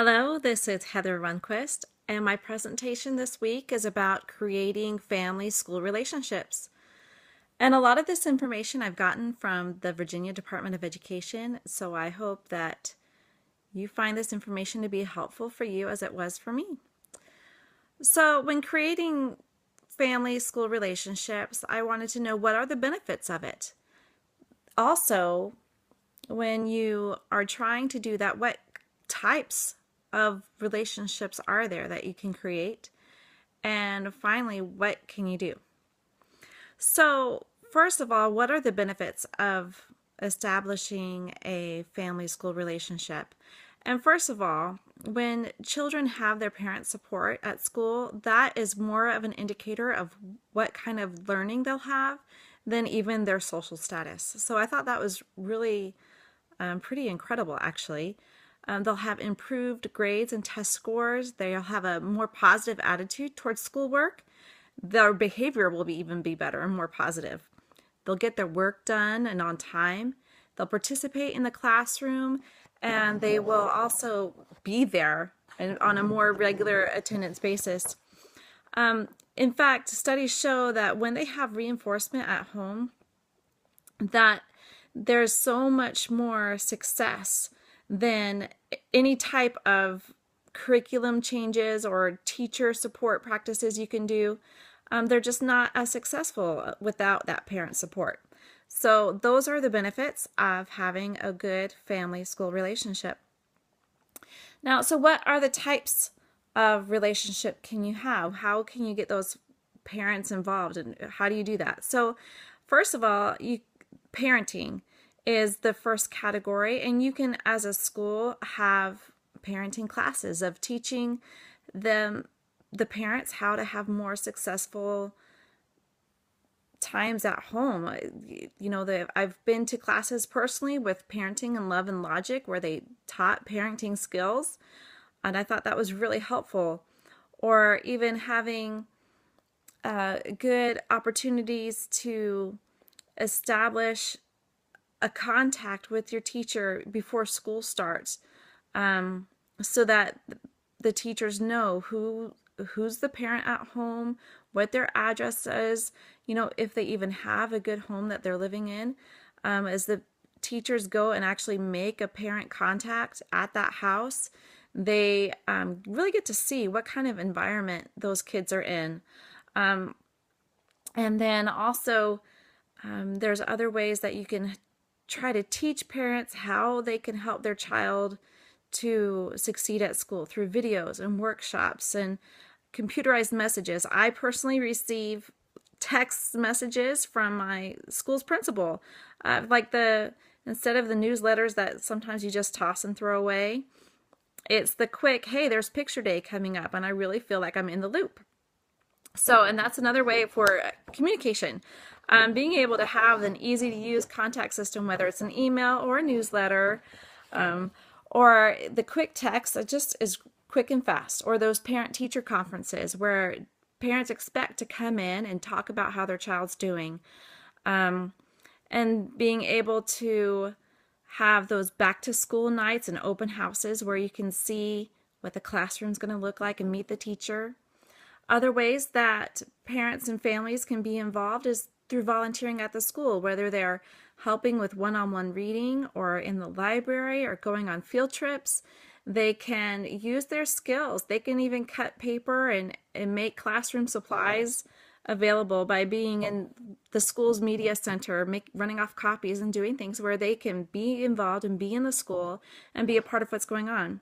Hello, this is Heather Runquist, and my presentation this week is about creating family-school relationships. And a lot of this information I've gotten from the Virginia Department of Education, so I hope that you find this information to be helpful for you as it was for me. So when creating family-school relationships, I wanted to know what are the benefits of it. Also, when you are trying to do that, what types of relationships are there that you can create? And finally, what can you do? So, first of all, what are the benefits of establishing a family school relationship? And first of all, when children have their parent support at school, that is more of an indicator of what kind of learning they'll have than even their social status. So I thought that was really pretty incredible, actually. They'll have improved grades and test scores. They'll have a more positive attitude towards schoolwork. Their behavior will even be better and more positive. They'll get their work done and on time. They'll participate in the classroom, and they will also be there and on a more regular attendance basis. In fact, studies show that when they have reinforcement at home, that there's so much more success than any type of curriculum changes or teacher support practices you can do. They're just not as successful without that parent support. So those are the benefits of having a good family school relationship. Now, so what are the types of relationship can you have? How can you get those parents involved, and how do you do that? So first of all, parenting is the first category, and you can, as a school, have parenting classes of teaching them, the parents, how to have more successful times at home. I've been to classes personally with Parenting and Love and Logic where they taught parenting skills, and I thought that was really helpful. Or even having good opportunities to establish a contact with your teacher before school starts, so that the teachers know who's the parent at home, what their address is, if they even have a good home that they're living in. As the teachers go and actually make a parent contact at that house, they really get to see what kind of environment those kids are in. And then also, there's other ways that you can try to teach parents how they can help their child to succeed at school through videos and workshops and computerized messages. I personally receive text messages from my school's principal, instead of the newsletters that sometimes you just toss and throw away, it's the quick, hey, there's picture day coming up, and I really feel like I'm in the loop. So, and that's another way for communication. Being able to have an easy to use contact system, whether it's an email or a newsletter, or the quick text that just is quick and fast, or those parent-teacher conferences where parents expect to come in and talk about how their child's doing, and being able to have those back-to-school nights and open houses where you can see what the classroom's going to look like and meet the teacher. Other ways that parents and families can be involved is through volunteering at the school, whether they're helping with one-on-one reading or in the library or going on field trips. They can use their skills. They can even cut paper and make classroom supplies available by being in the school's media center, running off copies and doing things where they can be involved and be in the school and be a part of what's going on.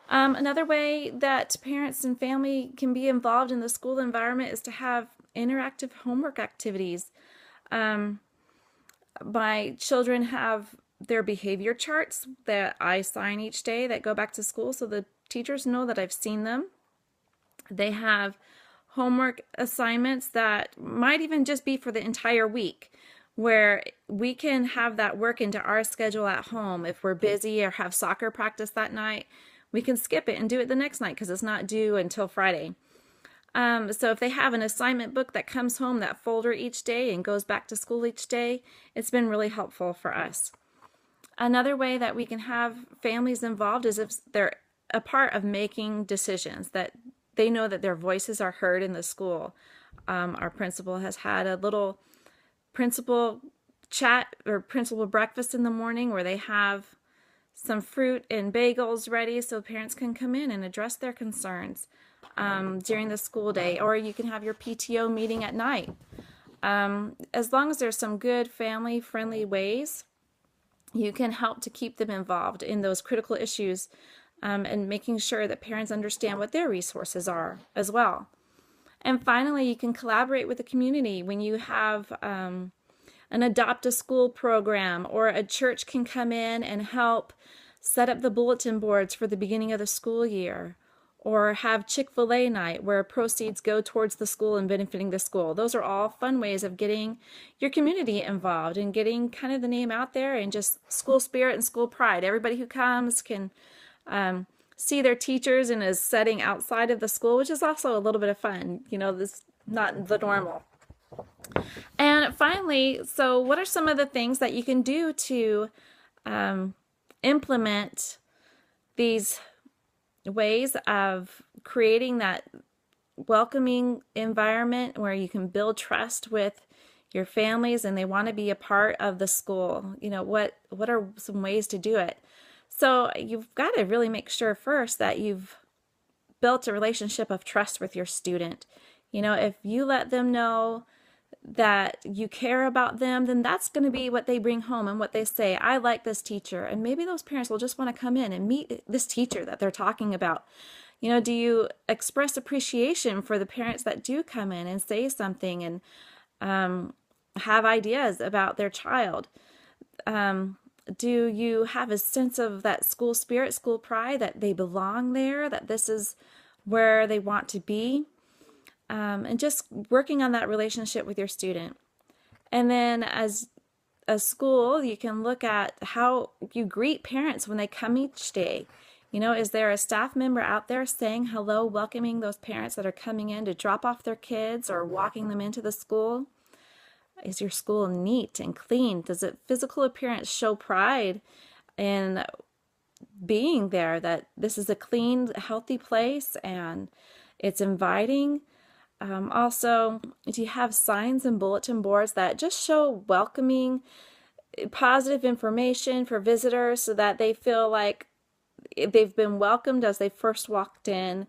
Another way that parents and family can be involved in the school environment is to have interactive homework activities. My children have their behavior charts that I sign each day that go back to school so the teachers know that I've seen them. They have homework assignments that might even just be for the entire week, where we can have that work into our schedule at home. If we're busy or have soccer practice that night, we can skip it and do it the next night because it's not due until Friday. So if they have an assignment book that comes home, that folder each day and goes back to school each day, it's been really helpful for us. Another way that we can have families involved is if they're a part of making decisions, that they know that their voices are heard in the school. Our principal has had a little principal chat or principal breakfast in the morning where they have some fruit and bagels ready so parents can come in and address their concerns during the school day. Or you can have your PTO meeting at night. As long as there's some good family-friendly ways, you can help to keep them involved in those critical issues, and making sure that parents understand what their resources are as well. And finally, you can collaborate with the community when you have an Adopt a School program, or a church can come in and help set up the bulletin boards for the beginning of the school year, or have Chick-fil-A night where proceeds go towards the school and benefiting the school. Those are all fun ways of getting your community involved and getting kind of the name out there, and just school spirit and school pride. Everybody who comes can see their teachers in a setting outside of the school, which is also a little bit of fun. This not the normal. And finally, so what are some of the things that you can do to implement these ways of creating that welcoming environment where you can build trust with your families and they want to be a part of the school? What are some ways to do it? So you've got to really make sure first that you've built a relationship of trust with your student. If you let them know that you care about them, then that's going to be what they bring home and what they say. I like this teacher. And maybe those parents will just want to come in and meet this teacher that they're talking about. Do you express appreciation for the parents that do come in and say something and have ideas about their child? Do you have a sense of that school spirit, school pride, that they belong there, that this is where they want to be? And just working on that relationship with your student. And then as a school, you can look at how you greet parents when they come each day. Is there a staff member out there saying hello, welcoming those parents that are coming in to drop off their kids or walking them into the school? Is your school neat and clean? Does its physical appearance show pride in being there, that this is a clean, healthy place and it's inviting? Also, do you have signs and bulletin boards that just show welcoming, positive information for visitors so that they feel like they've been welcomed as they first walked in?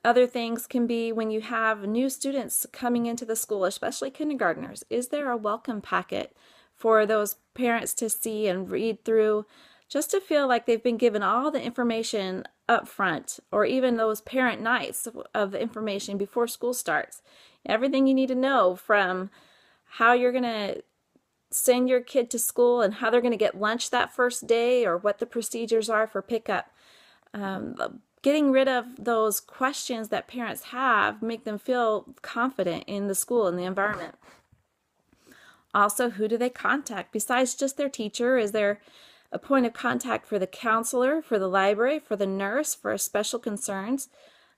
Other things can be when you have new students coming into the school, especially kindergartners. Is there a welcome packet for those parents to see and read through, just to feel like they've been given all the information up front, or even those parent nights of information before school starts? Everything you need to know, from how you're going to send your kid to school and how they're going to get lunch that first day, or what the procedures are for pickup. Getting rid of those questions that parents have, make them feel confident in the school and the environment. Also, who do they contact besides just their teacher? Is there a point of contact for the counselor, for the library, for the nurse, for special concerns?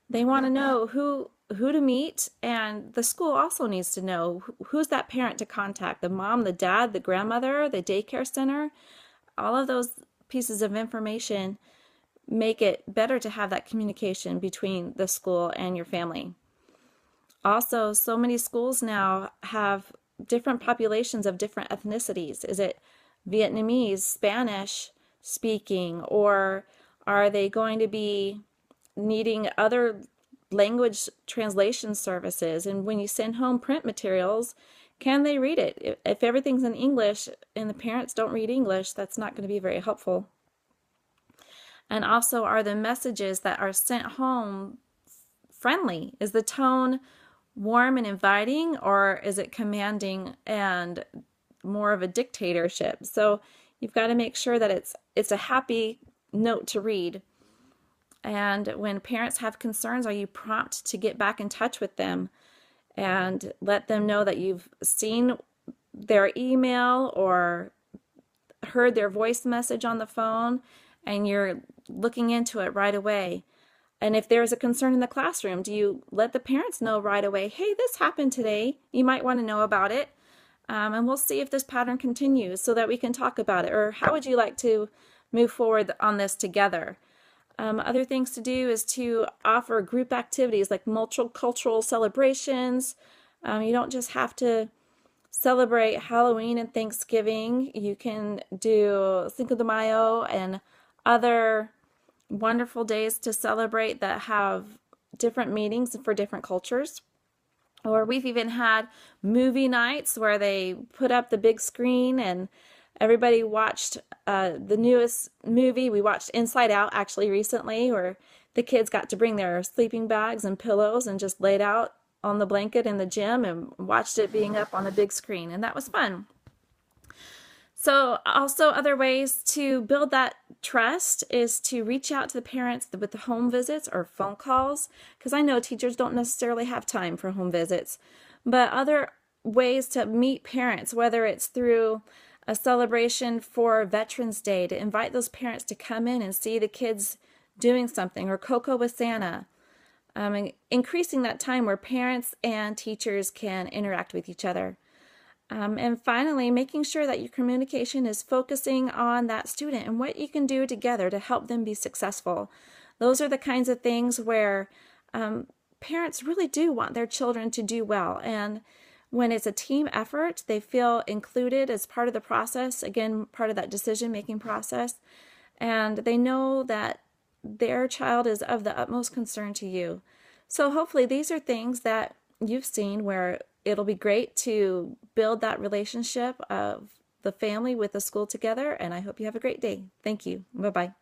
They want to know who to meet, and the school also needs to know who's that parent to contact: the mom, the dad, the grandmother, the daycare center. All of those pieces of information make it better to have that communication between the school and your family. Also, so many schools now have different populations of different ethnicities. Is it Vietnamese, Spanish speaking, or are they going to be needing other language translation services? And when you send home print materials, can they read it? If everything's in English and the parents don't read English, that's not going to be very helpful. And also, are the messages that are sent home friendly? Is the tone warm and inviting, or is it commanding and more of a dictatorship? So you've got to make sure that it's a happy note to read. And when parents have concerns, are you prompt to get back in touch with them and let them know that you've seen their email or heard their voice message on the phone and you're looking into it right away? And if there's a concern in the classroom, do you let the parents know right away, hey, this happened today, you might want to know about it, and we'll see if this pattern continues so that we can talk about it? Or how would you like to move forward on this together. Other things to do is to offer group activities like multicultural celebrations. You don't just have to celebrate Halloween and Thanksgiving. You can do Cinco de Mayo and other wonderful days to celebrate that have different meanings for different cultures. Or we've even had movie nights where they put up the big screen and everybody watched the newest movie. We watched Inside Out actually recently, where the kids got to bring their sleeping bags and pillows and just laid out on the blanket in the gym and watched it being up on the big screen, and that was fun. So also other ways to build that trust is to reach out to the parents with the home visits or phone calls, because I know teachers don't necessarily have time for home visits, but other ways to meet parents, whether it's through a celebration for Veterans Day, to invite those parents to come in and see the kids doing something, or Cocoa with Santa. Increasing that time where parents and teachers can interact with each other. And finally, making sure that your communication is focusing on that student and what you can do together to help them be successful. Those are the kinds of things where parents really do want their children to do well. And when it's a team effort, they feel included as part of the process, again, part of that decision-making process. And they know that their child is of the utmost concern to you. So hopefully these are things that you've seen where it'll be great to build that relationship of the family with the school together, and I hope you have a great day. Thank you. Bye-bye.